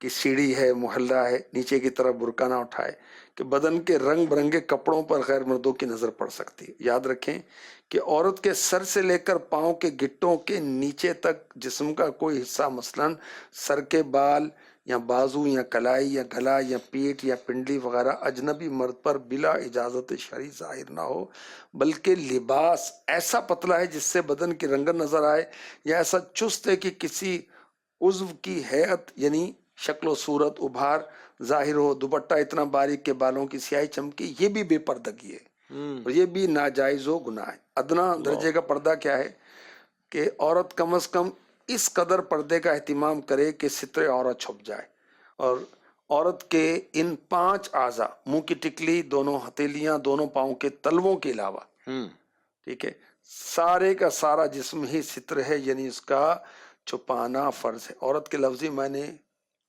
کی سیڑھی ہے، محلہ ہے، نیچے کی طرف برقع نہ اٹھائے کہ بدن کے رنگ برنگے کپڑوں پر غیر مردوں کی نظر پڑ سکتی ہے. یاد رکھیں کہ عورت کے سر سے لے کر پاؤں کے گٹوں کے نیچے تک جسم کا کوئی حصہ، مثلاً سر کے بال یا بازو یا کلائی یا گلا یا پیٹ یا پنڈلی وغیرہ، اجنبی مرد پر بلا اجازت شرعی ظاہر نہ ہو، بلکہ لباس ایسا پتلا ہے جس سے بدن کی رنگت نظر آئے، یا ایسا چست ہے کہ کسی عضو کی ہیئت یعنی شکل و صورت ابھار ظاہر ہو. دوپٹہ اتنا باریک کہ بالوں کی سیاہی چمکے، یہ بھی بے پردگی ہے اور یہ بھی ناجائز و گناہ ہے. ادنا درجے کا پردہ کیا ہے؟ کہ عورت کم از کم اس قدر پردے کا اہتمام کرے کہ ستر عورت چھپ جائے. اور عورت کے ان 5 اعضاء، منہ کی ٹکلی، دونوں ہتھیلیاں، دونوں پاؤں کے تلووں کے علاوہ، ٹھیک ہے، سارے کا سارا جسم ہی ستر ہے، یعنی اس کا چھپانا فرض ہے. عورت کے لفظی معنی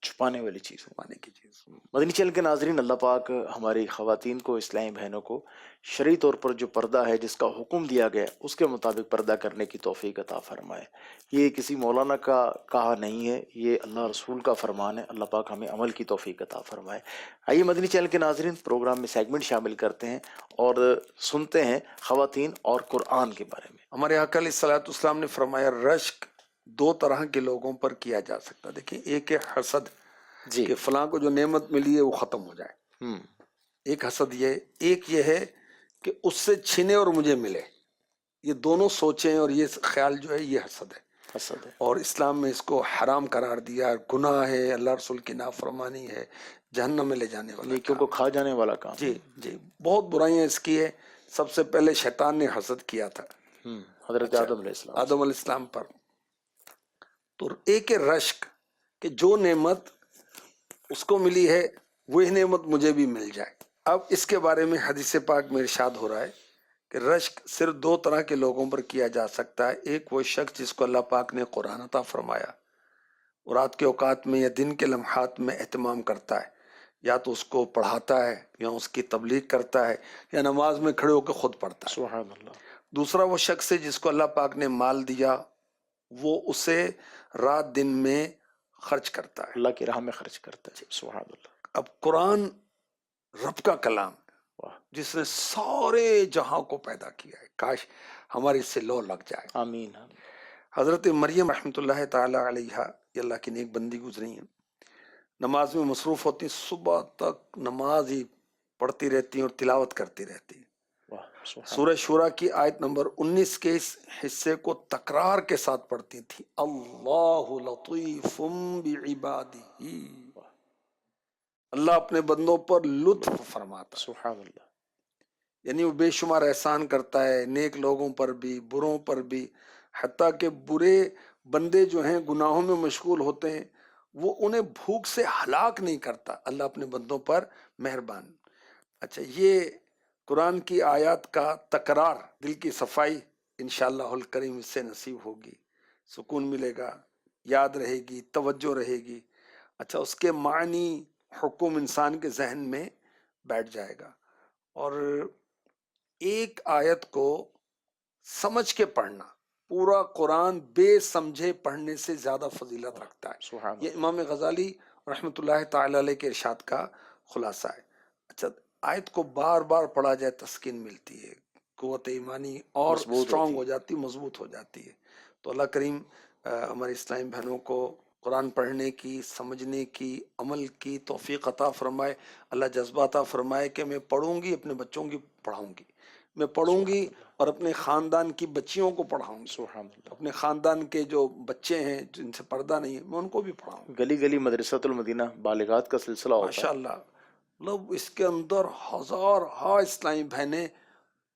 چھپانے والی چیز. چھپانے کی چیز. مدنی چینل کے ناظرین، اللہ پاک ہماری خواتین کو، اسلامی بہنوں کو شرعی طور پر جو پردہ ہے جس کا حکم دیا گیا اس کے مطابق پردہ کرنے کی توفیق عطا فرمائے. یہ کسی مولانا کا کہا نہیں ہے، یہ اللہ رسول کا فرمان ہے. اللہ پاک ہمیں عمل کی توفیق عطا فرمائے. آئیے مدنی چینل کے ناظرین، پروگرام میں سیگمنٹ شامل کرتے ہیں اور سنتے ہیں خواتین اور قرآن کے بارے میں. ہمارے آقا علیہ الصلوۃ والسلام نے فرمایا رشک دو طرح کے لوگوں پر کیا جا سکتا. دیکھیں، ایک ہے حسد جی. کہ فلاں کو جو نعمت ملی ہے وہ ختم ہو جائے. ایک حسد یہ. ایک یہ ہے کہ اس سے چھینے اور مجھے ملے. یہ دونوں سوچیں اور یہ خیال جو ہے یہ حسد ہے. حسد ہے. اور اسلام میں اس کو حرام قرار دیا، گناہ ہے، اللہ رسول کی نافرمانی ہے، جہنم میں لے جانے والا نیکیوں کو کھا جانے والا کام. جی جی، بہت برائیاں اس کی ہے. سب سے پہلے شیطان نے حسد کیا تھا حضرت آدم علیہ السلام. آدم علیہ السلام پر. تو ایک ہے رشک کہ جو نعمت اس کو ملی ہے وہی نعمت مجھے بھی مل جائے. اب اس کے بارے میں حدیث پاک میں ارشاد ہو رہا ہے کہ رشک صرف دو طرح کے لوگوں پر کیا جا سکتا ہے. ایک وہ شخص جس کو اللہ پاک نے قرآن عطا فرمایا اور رات کے اوقات میں یا دن کے لمحات میں اہتمام کرتا ہے، یا تو اس کو پڑھاتا ہے یا اس کی تبلیغ کرتا ہے یا نماز میں کھڑے ہو کے خود پڑھتا ہے. سبحان اللہ. دوسرا وہ شخص ہے جس کو اللہ پاک نے مال دیا، وہ اسے رات دن میں خرچ کرتا ہے، اللہ کی راہ میں خرچ کرتا ہے. سبحان اللہ. اب قرآن رب کا کلام واہ. جس نے سارے جہاں کو پیدا کیا ہے، کاش ہمارے اس سے لو لگ جائے. آمین. حضرت مریم رحمۃ اللہ تعالی علیہ یہ اللہ کی نیک بندی گزری ہیں، نماز میں مصروف ہوتی ہیں، صبح تک نماز ہی پڑھتی رہتی ہیں اور تلاوت کرتی رہتی ہیں. واہ. سبحان. سورہ شورا کی آیت نمبر 19 کے اس حصے کو تکرار کے ساتھ پڑھتی تھی. اللہ لطیف بعبادہ، اللہ اپنے بندوں پر لطف فرماتا ہے. سبحان اللہ. یعنی وہ بے شمار احسان کرتا ہے، نیک لوگوں پر بھی بروں پر بھی. حتیٰ کہ برے بندے جو ہیں گناہوں میں مشغول ہوتے ہیں وہ انہیں بھوک سے ہلاک نہیں کرتا. اللہ اپنے بندوں پر مہربان. اچھا، یہ قرآن کی آیات کا تکرار دل کی صفائی انشاءاللہ الکریم اس سے نصیب ہوگی، سکون ملے گا، یاد رہے گی، توجہ رہے گی. اچھا، اس کے معنی حکم انسان کے ذہن میں بیٹھ جائے گا. اور ایک آیت کو سمجھ کے پڑھنا پورا قرآن بے سمجھے پڑھنے سے زیادہ فضیلت رکھتا ہے. سبحان یہ اللہ. امام غزالی رحمۃ اللہ تعالی علیہ کے ارشاد کا خلاصہ ہے. اچھا، آیت کو بار بار پڑھا جائے تسکین ملتی ہے، قوت ایمانی اور مضبوط اسٹرانگ ہوتی ہو جاتی، مضبوط ہو جاتی ہے. تو اللہ کریم ہماری اسلامی بہنوں کو قرآن پڑھنے کی، سمجھنے کی، عمل کی توفیق عطا فرمائے. اللہ جذبہ عطا فرمائے کہ میں پڑھوں گی، اپنے بچوں کی پڑھاؤں گی، میں پڑھوں گی اور اپنے خاندان کی بچیوں کو پڑھاؤں گی. سبحان اللہ. اپنے خاندان کے جو بچے ہیں جن سے پردہ نہیں ہے میں ان کو بھی پڑھاؤں گی. گلی گلی مدرسۃ المدینہ بالغات کا سلسلہ ہوتا ماشاء ہے. اللہ، مطلب اس کے اندر ہزار اسلامی بہنیں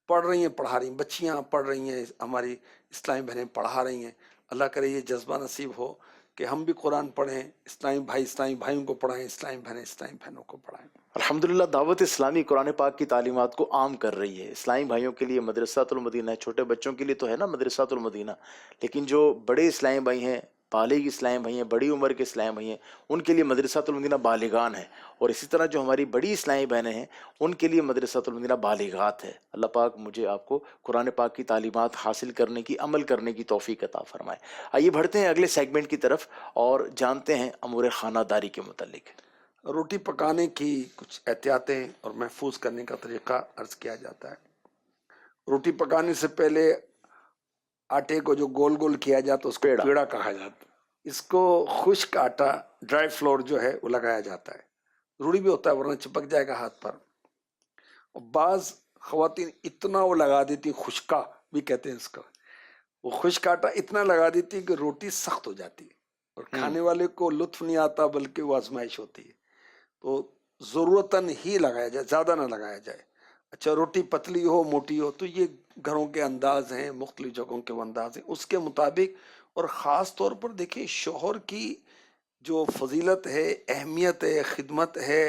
پڑھ رہی ہیں، پڑھا رہی ہیں، بچیاں پڑھ رہی ہیں، ہماری اسلامی بہنیں پڑھا رہی ہیں. اللہ کرے یہ جذبہ نصیب ہو کہ ہم بھی قرآن پڑھیں، اسلامی بھائی اسلامی بھائیوں کو پڑھائیں، اسلامی بہنیں اسلامی بہنوں کو پڑھائیں. الحمدللہ دعوت اسلامی قرآن پاک کی تعلیمات کو عام کر رہی ہے. اسلامی بھائیوں کے لیے مدرسۃ المدینہ ہے، چھوٹے بچوں کے لیے تو ہے نا مدرسۃ المدینہ، لیکن جو بڑے اسلامی بھائی ہیں، بالغ اسلامی بھائی ہیں، بڑی عمر کے اسلامی بھائی ہیں، ان کے لیے مدرسۃ المدینہ بالغان ہے. اور اسی طرح جو ہماری بڑی اسلامی بہنیں ہیں ان کے لیے مدرسۃ المدینہ بالغات ہے. اللہ پاک مجھے آپ کو قرآن پاک کی تعلیمات حاصل کرنے کی، عمل کرنے کی توفیق عطا فرمائے. آئیے بڑھتے ہیں اگلے سیگمنٹ کی طرف اور جانتے ہیں امور خانہ داری کے متعلق. روٹی پکانے کی کچھ احتیاطیں اور محفوظ کرنے کا طریقہ عرض کیا جاتا ہے. روٹی پکانے سے پہلے آٹے کو جو گول گول کیا جاتا ہے اس کو پیڑا کہا جاتا ہے. اس کو خشک آٹا، ڈرائی فلور جو ہے وہ لگایا جاتا ہے. روڑی بھی ہوتا ہے ورنہ چپک جائے گا ہاتھ پر. اور بعض خواتین اتنا وہ لگا دیتی، خشکا بھی کہتے ہیں اس کا، وہ خشک آٹا اتنا لگا دیتی کہ روٹی سخت ہو جاتی ہے اور کھانے والے کو لطف نہیں آتا بلکہ وہ آزمائش ہوتی ہے. تو ضرورتاً ہی لگایا جائے، زیادہ نہ لگایا جائے. اچھا، روٹی پتلی ہو موٹی ہو تو یہ گھروں کے انداز ہیں، مختلف جگہوں کے وہ انداز ہیں، اس کے مطابق. اور خاص طور پر دیکھیں شوہر کی جو فضیلت ہے، اہمیت ہے، خدمت ہے،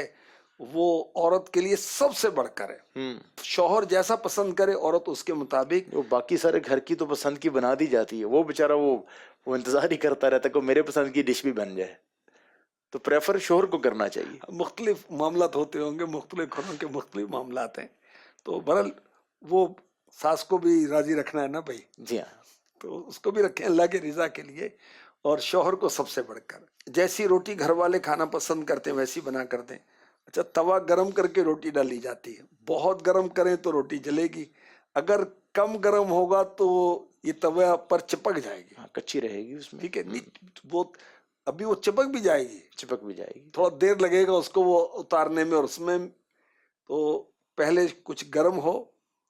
وہ عورت کے لیے سب سے بڑھ کر ہے. شوہر جیسا پسند کرے عورت اس کے مطابق. وہ باقی سارے گھر کی تو پسند کی بنا دی جاتی ہے، وہ بیچارہ وہ انتظار ہی کرتا رہتا ہے کہ میرے پسند کی ڈش بھی بن جائے. تو پریفر شوہر کو کرنا چاہیے. مختلف معاملات ہوتے ہوں گے، مختلف گھروں کے مختلف معاملات ہیں. تو بہرحال وہ ساس کو بھی راضی رکھنا ہے نا بھائی. جی ہاں، تو اس کو بھی رکھیں اللہ کے رضا کے لیے، اور شوہر کو سب سے بڑھ کر. جیسی روٹی گھر والے کھانا پسند کرتے ہیں ویسی بنا کر دیں. اچھا، توا گرم کر کے روٹی ڈالی جاتی ہے. بہت گرم کریں تو روٹی جلے گی، اگر کم گرم ہوگا تو یہ توا پر چپک جائے گی. کچی رہے گی اس میں. ٹھیک ہے، وہ ابھی وہ چپک بھی جائے گی، چپک بھی جائے گی. تھوڑا دیر لگے گا اس کو وہ اتارنے میں، اور اس میں تو پہلے کچھ گرم ہو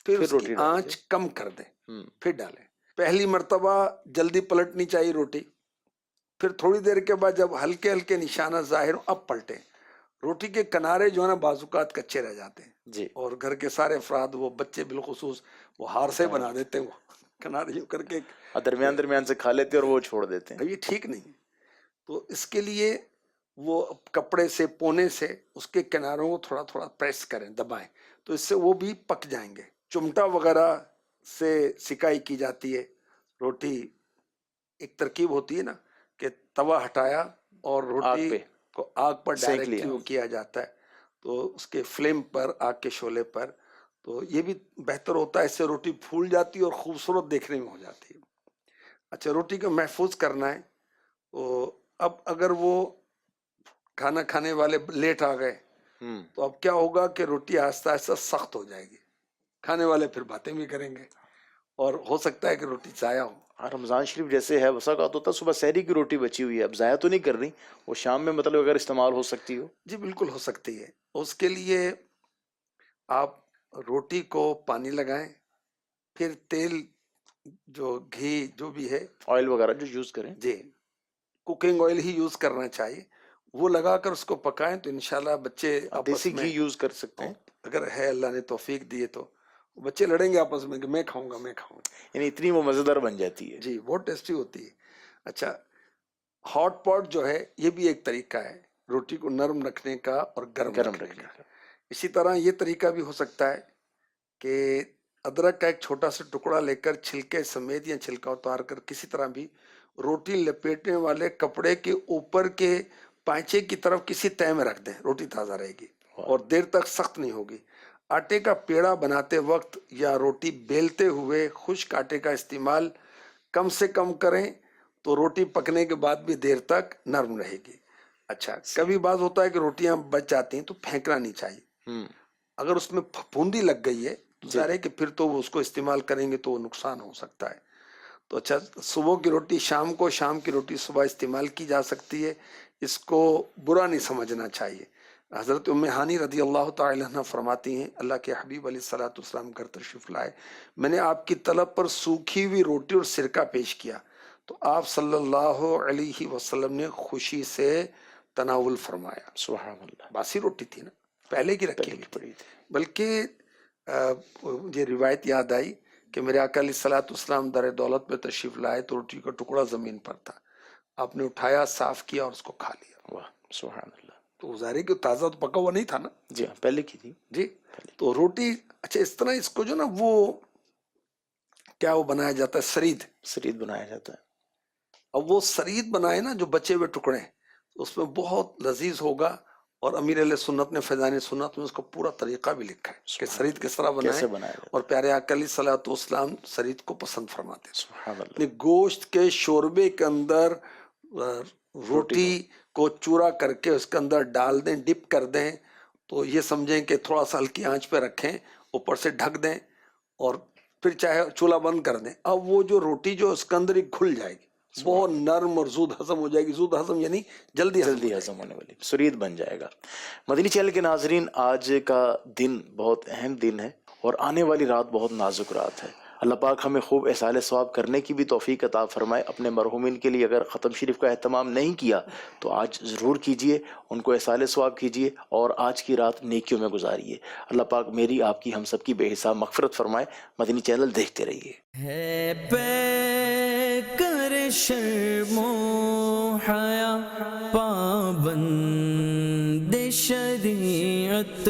پھر اس کی آنچ کم کر دیں پھر ڈالیں. پہلی مرتبہ جلدی پلٹنی چاہیے روٹی، پھر تھوڑی دیر کے بعد جب ہلکے ہلکے نشانہ ظاہر ہوں اب پلٹیں. روٹی کے کنارے جو ہے نا بعض اوقات کچے رہ جاتے ہیں جی، اور گھر کے سارے افراد، وہ بچے بالخصوص، وہ ہار سے بنا دیتے ہیں وہ کنارے یوں کر کے، درمیان سے کھا لیتے اور وہ چھوڑ دیتے ہیں. یہ ٹھیک نہیں. تو اس کے لیے وہ کپڑے سے پونے سے اس کے کناروں کو تھوڑا تھوڑا پریس کریں، دبائیں، تو اس سے وہ بھی پک جائیں گے. چمٹا وغیرہ سے سکائی کی جاتی ہے. روٹی ایک ترکیب ہوتی ہے نا کہ توا ہٹایا اور روٹی کو آگ پر ڈائریکٹلی وہ کیا جاتا ہے، تو اس کے فلیم پر، آگ کے شعلے پر. تو یہ بھی بہتر ہوتا ہے، اس سے روٹی پھول جاتی ہے اور خوبصورت دیکھنے میں ہو جاتی ہے. اچھا، روٹی کو محفوظ کرنا ہے. تو اب اگر وہ کھانا کھانے والے لیٹ آ گئے تو اب کیا ہوگا کہ روٹی آہستہ آہستہ سخت ہو جائے گی. کھانے والے پھر باتیں بھی کریں گے اور ہو سکتا ہے کہ روٹی ضائع ہو. رمضان شریف جیسے ہے وسا کا تو ہوتا صبح سحری کی روٹی بچی ہوئی ہے، اب ضائع تو نہیں کر رہی، وہ شام میں مطلب اگر استعمال ہو سکتی ہو. جی بالکل ہو سکتی ہے. اس کے لیے آپ روٹی کو پانی لگائیں، پھر تیل، جو گھی جو بھی ہے، آئل وغیرہ جو یوز کریں، جی کوکنگ آئل ہی یوز کرنا چاہیے، وہ لگا کر اس کو پکائیں تو انشاءاللہ بچے آپس دیسی میں، گھی یوز کر سکتے ہیں اگر ہے اللہ نے توفیق دیے تو بچے لڑیں گے آپس میں کہ میں کھاؤں گا میں کھاؤں گا. یعنی اتنی وہ مزیدار بن جاتی ہے. جی بہت ٹیسٹی ہوتی ہے. اچھا، ہاٹ پاٹ جو ہے یہ بھی ایک طریقہ ہے روٹی کو نرم رکھنے کا اور گرم رکھنے کا. اسی طرح یہ طریقہ بھی ہو سکتا ہے کہ ادرک کا ایک چھوٹا سا ٹکڑا لے کر چھلکے سمیت یا چھلکا اتار کر کسی طرح بھی روٹی لپیٹنے والے کپڑے کے اوپر کے پائچے کی طرف کسی تہہ میں رکھ دیں، روٹی تازہ رہے گی اور دیر تک سخت نہیں ہوگی. آٹے کا پیڑا بناتے وقت یا روٹی بیلتے ہوئے خشک آٹے کا استعمال کم سے کم کریں تو روٹی پکنے کے بعد بھی دیر تک نرم رہے گی. اچھا، کبھی بعض ہوتا ہے کہ روٹیاں بچ جاتی ہیں تو پھینکنا نہیں چاہیے. اگر اس میں پھپھوندی لگ گئی ہے تو ظاہر ہے کہ پھر تو وہ اس کو استعمال کریں گے تو وہ نقصان ہو سکتا ہے. تو اچھا، صبح کی روٹی شام کو، شام کی روٹی صبح استعمال کی جا سکتی ہے، اس کو برا نہیں سمجھنا چاہیے. حضرت ام ہانی رضی اللہ تعالی عنہ فرماتی ہیں، اللہ کے حبیب علیہ الصلوۃ والسلام گھر تشریف لائے، میں نے آپ کی طلب پر سوکھی ہوئی روٹی اور سرکہ پیش کیا تو آپ صلی اللہ علیہ وسلم نے خوشی سے تناول فرمایا. سبحان اللہ. باسی روٹی تھی نا، پہلے کی رکھی ہوئی تھی. بلکہ یہ روایت یاد آئی کہ میرے آقا علیہ الصلوۃ والسلام در دولت پہ تشریف لائے تو روٹی کا ٹکڑا زمین پر تھا، آپ نے اٹھایا، صاف کیا اور اس کو کھا لیا. واہ سبحان اللہ. تو ظاہر ہے کہ تازہ تو پکا ہوا نہیں تھا نا. جی ہاں، پہلے کی تھی. جی، تو روٹی اچھا اس طرح اس کو جو نا وہ کیا وہ بنایا جاتا ہے، سرید بنایا جاتا ہے. اب وہ سرید بنائے نا جو بچے ہوئے ٹکڑے، اس میں بہت لذیذ ہوگا. اور امیر علیہ سنت نے فیضان سنت میں اس کا پورا طریقہ بھی لکھا ہے کہ سرید کس طرح بنائے، اور پیارے آقا علیہ الصلوۃ والسلام سرید کو پسند فرماتے ہیں. سبحان اللہ. گوشت کے شوربے کے اندر روٹی کو چورا کر کے اس کے اندر ڈال دیں، ڈپ کر دیں، تو یہ سمجھیں کہ تھوڑا سا ہلکی آنچ پہ رکھیں، اوپر سے ڈھک دیں اور پھر چاہے چولہا بند کر دیں. اب وہ جو روٹی جو اس کے اندر ہی گھل جائے گی، بہت نرم اور زود ہضم ہو جائے گی. زود ہضم یعنی جلدی ہضم ہونے والی سرید بن جائے گا. مدنی چینل کے ناظرین، آج کا دن بہت اہم دن ہے اور آنے والی رات بہت نازک رات ہے. اللہ پاک ہمیں خوب احسال ثواب کرنے کی بھی توفیق عطا فرمائے. اپنے مرحومین کے لیے اگر ختم شریف کا اہتمام نہیں کیا تو آج ضرور کیجئے، ان کو احسال ثواب کیجئے اور آج کی رات نیکیوں میں گزاریے. اللہ پاک میری، آپ کی، ہم سب کی بے حساب مغفرت فرمائے. مدنی چینل دیکھتے رہیے. ہے پے کر شرم و حیا پابند شریعت